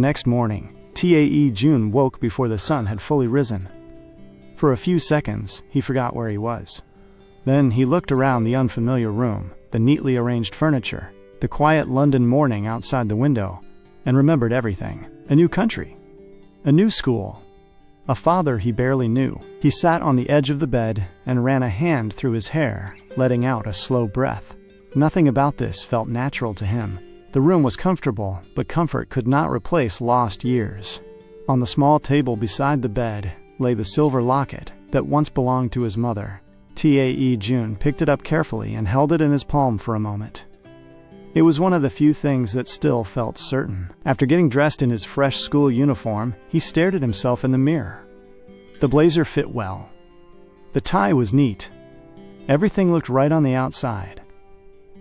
Next morning, Tae Jun woke before the sun had fully risen. For a few seconds, he forgot where he was. Then he looked around the unfamiliar room, the neatly arranged furniture, the quiet London morning outside the window, and remembered everything. A new country, a new school, a father he barely knew. He sat on the edge of the bed and ran a hand through his hair, letting out a slow breath. Nothing about this felt natural to him. The room was comfortable, but comfort could not replace lost years. On the small table beside the bed lay the silver locket that once belonged to his mother. Tae Jun picked it up carefully and held it in his palm for a moment. It was one of the few things that still felt certain. After getting dressed in his fresh school uniform, he stared at himself in the mirror. The blazer fit well. The tie was neat. Everything looked right on the outside.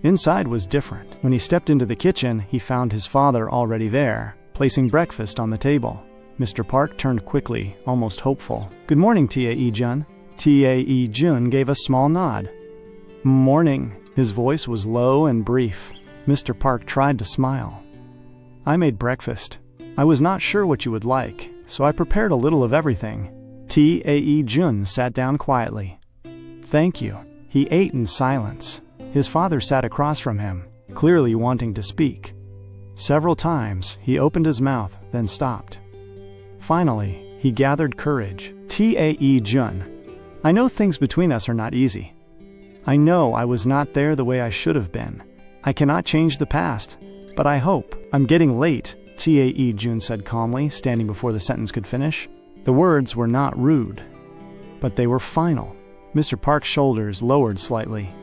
Inside was different. When he stepped into the kitchen, he found his father already there, placing breakfast on the table. Mr. Park turned quickly, almost hopeful. "Good morning, Tae Jun." Tae Jun gave a small nod. "Morning." His voice was low and brief. Mr. Park tried to smile. "I made breakfast. I was not sure what you would like, so I prepared a little of everything." Tae Jun sat down quietly. "Thank you." He ate in silence. His father sat across from him, clearly wanting to speak. Several times, he opened his mouth, then stopped. Finally, he gathered courage. "Tae Jun, I know things between us are not easy. I know I was not there the way I should have been. I cannot change the past, but I hope." "I'm getting late," Tae Jun said calmly, standing before the sentence could finish. The words were not rude, but they were final. Mr. Park's shoulders lowered slightly.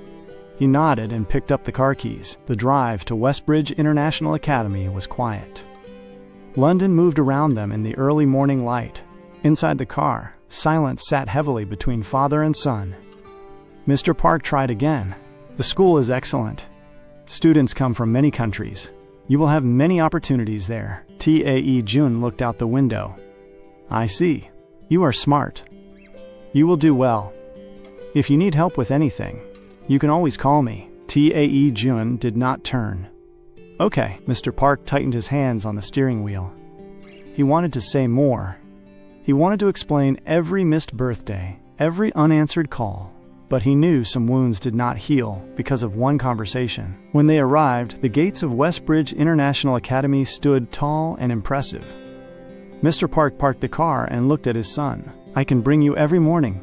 He nodded and picked up the car keys. The drive to Westbridge International Academy was quiet. London moved around them in the early morning light. Inside the car, silence sat heavily between father and son. Mr. Park tried again. "The school is excellent. Students come from many countries. You will have many opportunities there." Tae Jun looked out the window. "I see. You are smart. You will do well. If you need help with anything, you can always call me." Tae Jun did not turn. "Okay." Mr. Park tightened his hands on the steering wheel. He wanted to say more. He wanted to explain every missed birthday, every unanswered call, but he knew some wounds did not heal because of one conversation. When they arrived, the gates of Westbridge International Academy stood tall and impressive. Mr. Park parked the car and looked at his son. "I can bring you every morning.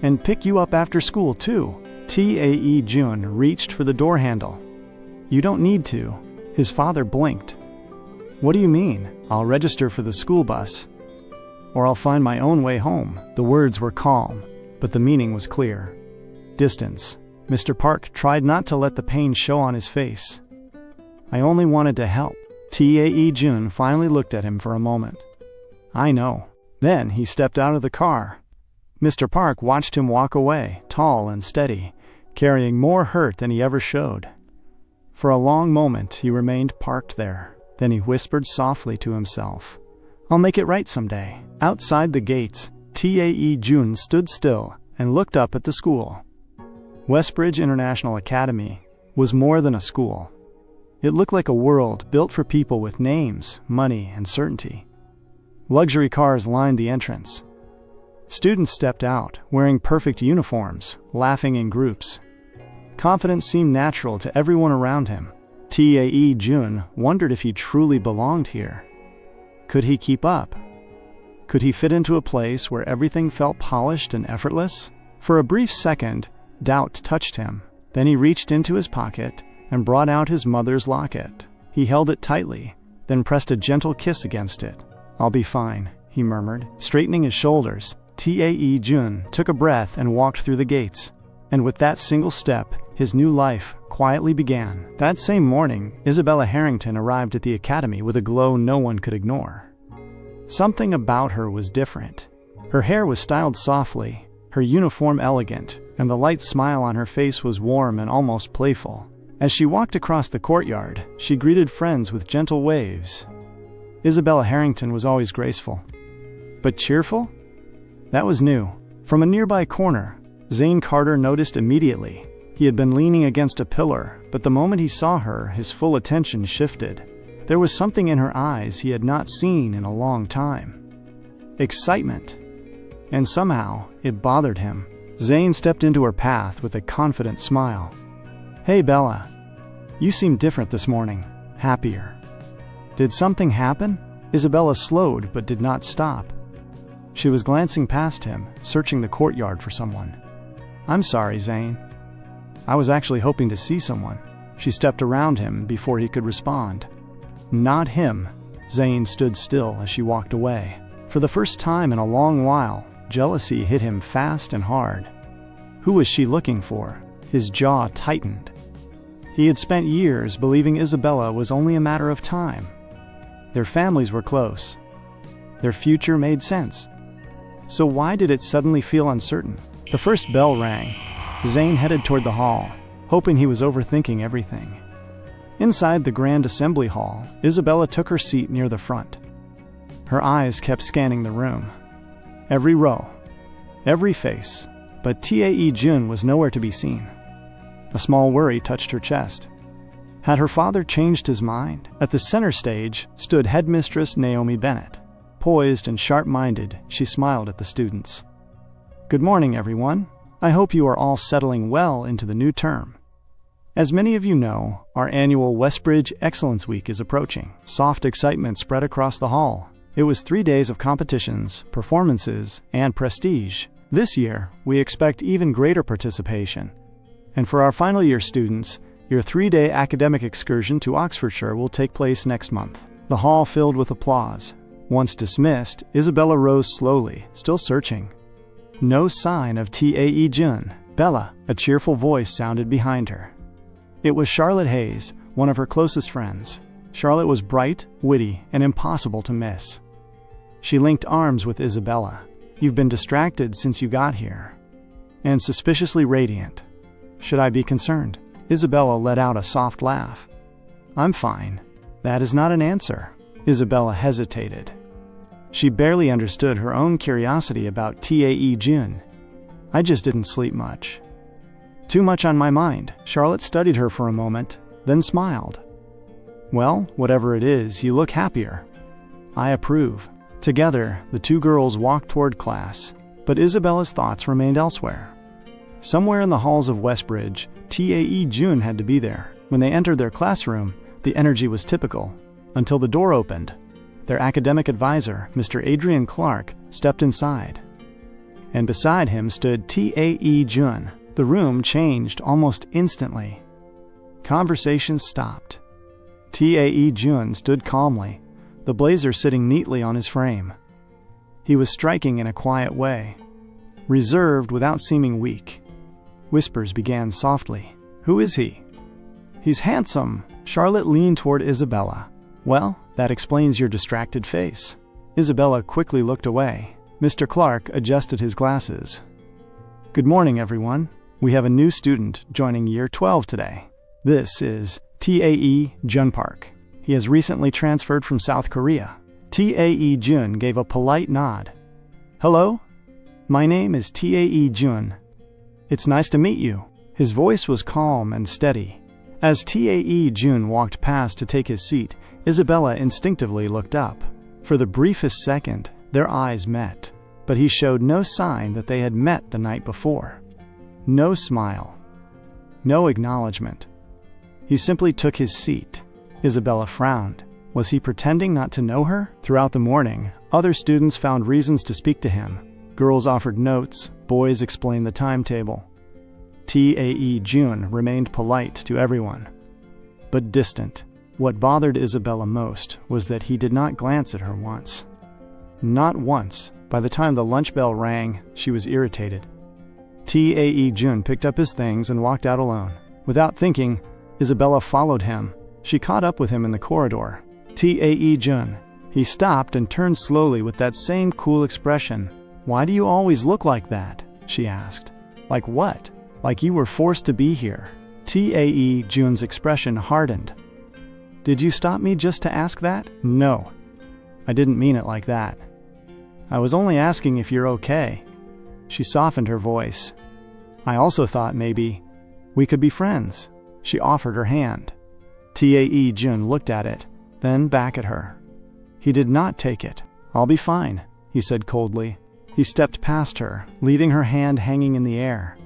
And pick you up after school, too." Tae Jun reached for the door handle. "You don't need to." His father blinked. "What do you mean? I'll register for the school bus. Or I'll find my own way home." The words were calm, but the meaning was clear. Distance. Mr. Park tried not to let the pain show on his face. "I only wanted to help." Tae Jun finally looked at him for a moment. "I know." Then he stepped out of the car. Mr. Park watched him walk away, tall and steady, carrying more hurt than he ever showed. For a long moment he remained parked there. Then he whispered softly to himself, "I'll make it right someday." Outside the gates, Tae Jun stood still and looked up at the school. Westbridge International Academy was more than a school. It looked like a world built for people with names, money, and certainty. Luxury cars lined the entrance. Students stepped out, wearing perfect uniforms, laughing in groups. Confidence seemed natural to everyone around him. Tae Jun wondered if he truly belonged here. Could he keep up? Could he fit into a place where everything felt polished and effortless? For a brief second, doubt touched him. Then he reached into his pocket and brought out his mother's locket. He held it tightly, then pressed a gentle kiss against it. "I'll be fine," he murmured. Straightening his shoulders, Tae Jun took a breath and walked through the gates. And with that single step, his new life quietly began. That same morning, Isabella Harrington arrived at the academy with a glow no one could ignore. Something about her was different. Her hair was styled softly, her uniform elegant, and the light smile on her face was warm and almost playful. As she walked across the courtyard, she greeted friends with gentle waves. Isabella Harrington was always graceful. But cheerful? That was new. From a nearby corner, Zayn Carter noticed immediately. He had been leaning against a pillar, but the moment he saw her, his full attention shifted. There was something in her eyes he had not seen in a long time. Excitement. And somehow, it bothered him. Zayn stepped into her path with a confident smile. "Hey, Bella. You seem different this morning. Happier." Did something happen? Isabella slowed but did not stop. She was glancing past him, searching the courtyard for someone. "I'm sorry, Zayn. I was actually hoping to see someone." She stepped around him before he could respond. "Not him." Zayn stood still as she walked away. For the first time in a long while, jealousy hit him fast and hard. Who was she looking for? His jaw tightened. He had spent years believing Isabella was only a matter of time. Their families were close. Their future made sense. So why did it suddenly feel uncertain? The first bell rang. Zayn headed toward the hall, hoping he was overthinking everything. Inside the Grand Assembly Hall, Isabella took her seat near the front. Her eyes kept scanning the room. Every row, every face, but Tae Jun was nowhere to be seen. A small worry touched her chest. Had her father changed his mind? At the center stage stood Headmistress Naomi Bennett. Poised and sharp-minded, she smiled at the students. "Good morning, everyone. I hope you are all settling well into the new term. As many of you know, our annual Westbridge Excellence Week is approaching." Soft excitement spread across the hall. It was 3 days of competitions, performances, and prestige. This year, we expect even greater participation. And for our final year students, your 3-day academic excursion to Oxfordshire will take place next month. The hall filled with applause. Once dismissed, Isabella rose slowly, still searching. No sign of Tae Jun. "Bella," a cheerful voice sounded behind her. It was Charlotte Hayes, one of her closest friends. Charlotte was bright, witty, and impossible to miss. She linked arms with Isabella. "You've been distracted since you got here." And suspiciously radiant. "Should I be concerned?" Isabella let out a soft laugh. "I'm fine." "That is not an answer." Isabella hesitated. She barely understood her own curiosity about Tae Jun. "I just didn't sleep much." "Too much on my mind." Charlotte studied her for a moment, then smiled. "Well, whatever it is, you look happier." "I approve." Together, the two girls walked toward class, but Isabella's thoughts remained elsewhere. Somewhere in the halls of Westbridge, Tae Jun had to be there. When they entered their classroom, the energy was typical, until the door opened. Their academic advisor, Mr. Adrian Clark, stepped inside. And beside him stood Tae Jun. The room changed almost instantly. Conversations stopped. Tae Jun stood calmly, the blazer sitting neatly on his frame. He was striking in a quiet way, reserved without seeming weak. Whispers began softly. "Who is he?" "He's handsome." Charlotte leaned toward Isabella. "Well, that explains your distracted face." Isabella quickly looked away. Mr. Clark adjusted his glasses. "Good morning, everyone. We have a new student joining Year 12 today. This is Tae Jun Park. He has recently transferred from South Korea." Tae Jun gave a polite nod. "Hello, my name is Tae Jun. It's nice to meet you." His voice was calm and steady. As Tae Jun walked past to take his seat, Isabella instinctively looked up. For the briefest second, their eyes met, but he showed no sign that they had met the night before. No smile. No acknowledgement. He simply took his seat. Isabella frowned. Was he pretending not to know her? Throughout the morning, other students found reasons to speak to him. Girls offered notes, boys explained the timetable. Tae Jun remained polite to everyone, but distant. What bothered Isabella most was that he did not glance at her once. Not once. By the time the lunch bell rang, she was irritated. Tae Jun picked up his things and walked out alone. Without thinking, Isabella followed him. She caught up with him in the corridor. "Tae Jun." He stopped and turned slowly with that same cool expression. "Why do you always look like that?" she asked. "Like what?" "Like you were forced to be here." Tae Jun's expression hardened. "Did you stop me just to ask that?" "No, I didn't mean it like that. I was only asking if you're okay." She softened her voice. "I also thought maybe we could be friends." She offered her hand. Tae Jun looked at it, then back at her. He did not take it. "I'll be fine," he said coldly. He stepped past her, leaving her hand hanging in the air.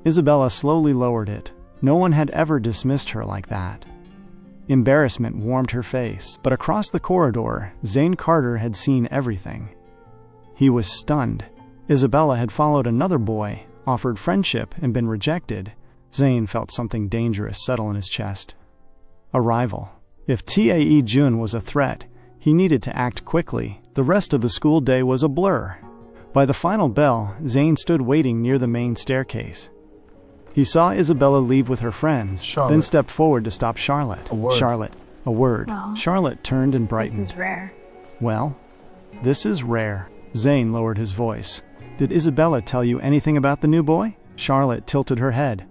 Isabella slowly lowered it. No one had ever dismissed her like that. Embarrassment warmed her face, but across the corridor, Zayn Carter had seen everything. He was stunned. Isabella had followed another boy, offered friendship, and been rejected. Zayn felt something dangerous settle in his chest. A rival. If Tae Jun was a threat, he needed to act quickly. The rest of the school day was a blur. By the final bell, Zayn stood waiting near the main staircase. He saw Isabella leave with her friends, then stepped forward to stop Charlotte. Charlotte, a word. Well, Charlotte turned and brightened. This is rare. Well, this is rare. Zayn lowered his voice. Did Isabella tell you anything about the new boy? Charlotte tilted her head.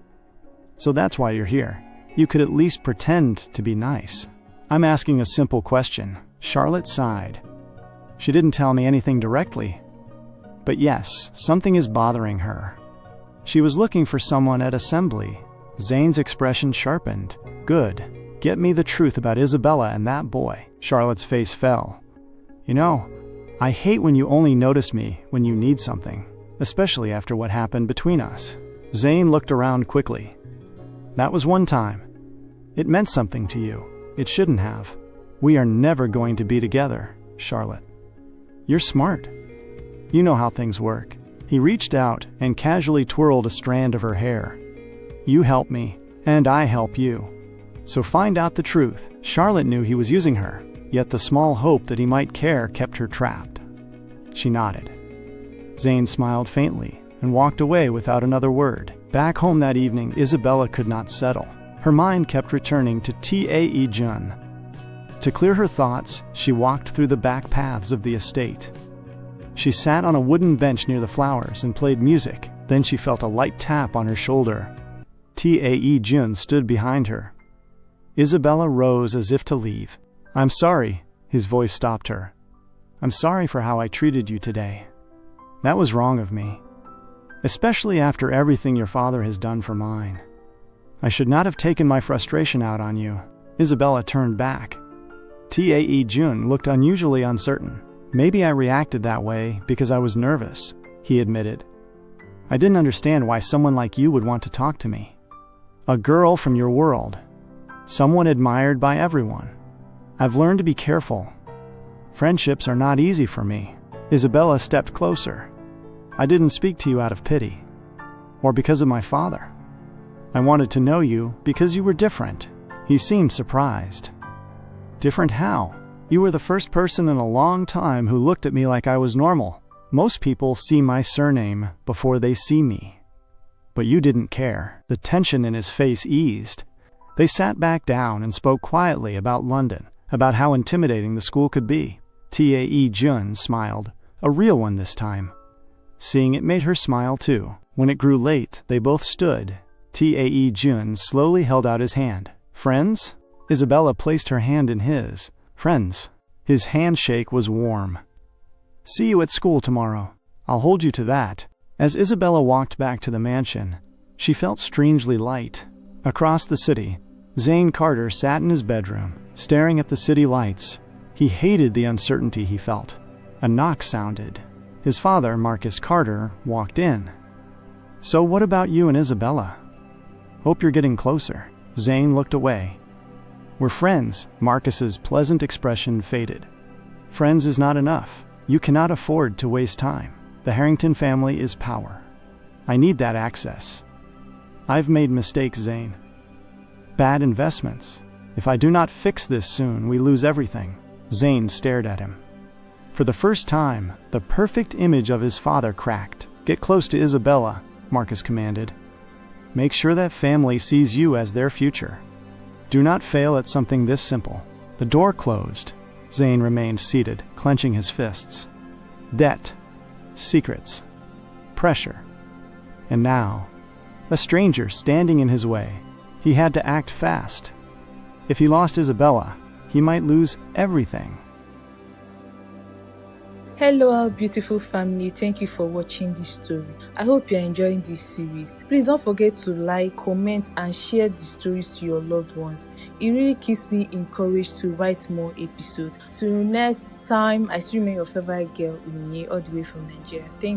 So that's why you're here. You could at least pretend to be nice. I'm asking a simple question. Charlotte sighed. She didn't tell me anything directly. But yes, something is bothering her. She was looking for someone at assembly. Zayn's expression sharpened. Good. Get me the truth about Isabella and that boy. Charlotte's face fell. You know, I hate when you only notice me when you need something, especially after what happened between us. Zayn looked around quickly. That was one time. It meant something to you. It shouldn't have. We are never going to be together, Charlotte. You're smart. You know how things work. He reached out and casually twirled a strand of her hair. You help me, and I help you. So find out the truth. Charlotte knew he was using her, yet the small hope that he might care kept her trapped. She nodded. Zayn smiled faintly and walked away without another word. Back home that evening, Isabella could not settle. Her mind kept returning to Tae Jun. To clear her thoughts, she walked through the back paths of the estate. She sat on a wooden bench near the flowers and played music. Then she felt a light tap on her shoulder. Tae Jun stood behind her. Isabella rose as if to leave. I'm sorry, his voice stopped her. I'm sorry for how I treated you today. That was wrong of me, especially after everything your father has done for mine. I should not have taken my frustration out on you. Isabella turned back. Tae Jun looked unusually uncertain. Maybe I reacted that way because I was nervous, he admitted. I didn't understand why someone like you would want to talk to me. A girl from your world. Someone admired by everyone. I've learned to be careful. Friendships are not easy for me. Isabella stepped closer. I didn't speak to you out of pity, or because of my father. I wanted to know you because you were different. He seemed surprised. Different how? You were the first person in a long time who looked at me like I was normal. Most people see my surname before they see me. But you didn't care. The tension in his face eased. They sat back down and spoke quietly about London, about how intimidating the school could be. Tae Jun smiled, a real one this time. Seeing it made her smile too. When it grew late, they both stood. Tae Jun slowly held out his hand. Friends? Isabella placed her hand in his. Friends. His handshake was warm. See you at school tomorrow. I'll hold you to that. As Isabella walked back to the mansion, she felt strangely light. Across the city, Zayn Carter sat in his bedroom, staring at the city lights. He hated the uncertainty he felt. A knock sounded. His father, Marcus Carter, walked in. So what about you and Isabella? Hope you're getting closer. Zayn looked away. We're friends. Marcus's pleasant expression faded. Friends is not enough. You cannot afford to waste time. The Harrington family is power. I need that access. I've made mistakes, Zayn. Bad investments. If I do not fix this soon, we lose everything. Zayn stared at him. For the first time, the perfect image of his father cracked. Get close to Isabella, Marcus commanded. Make sure that family sees you as their future. Do not fail at something this simple. The door closed. Zayn remained seated, clenching his fists. Debt, secrets, pressure. And now, a stranger standing in his way. He had to act fast. If he lost Isabella, he might lose everything. Hello, our beautiful family. Thank you for watching this story. I hope you're enjoying this series. Please don't forget to like, comment, and share the stories to your loved ones. It really keeps me encouraged to write more episodes. Till next time, I still remain your favorite girl, Unye, all the way from Nigeria. Thank you.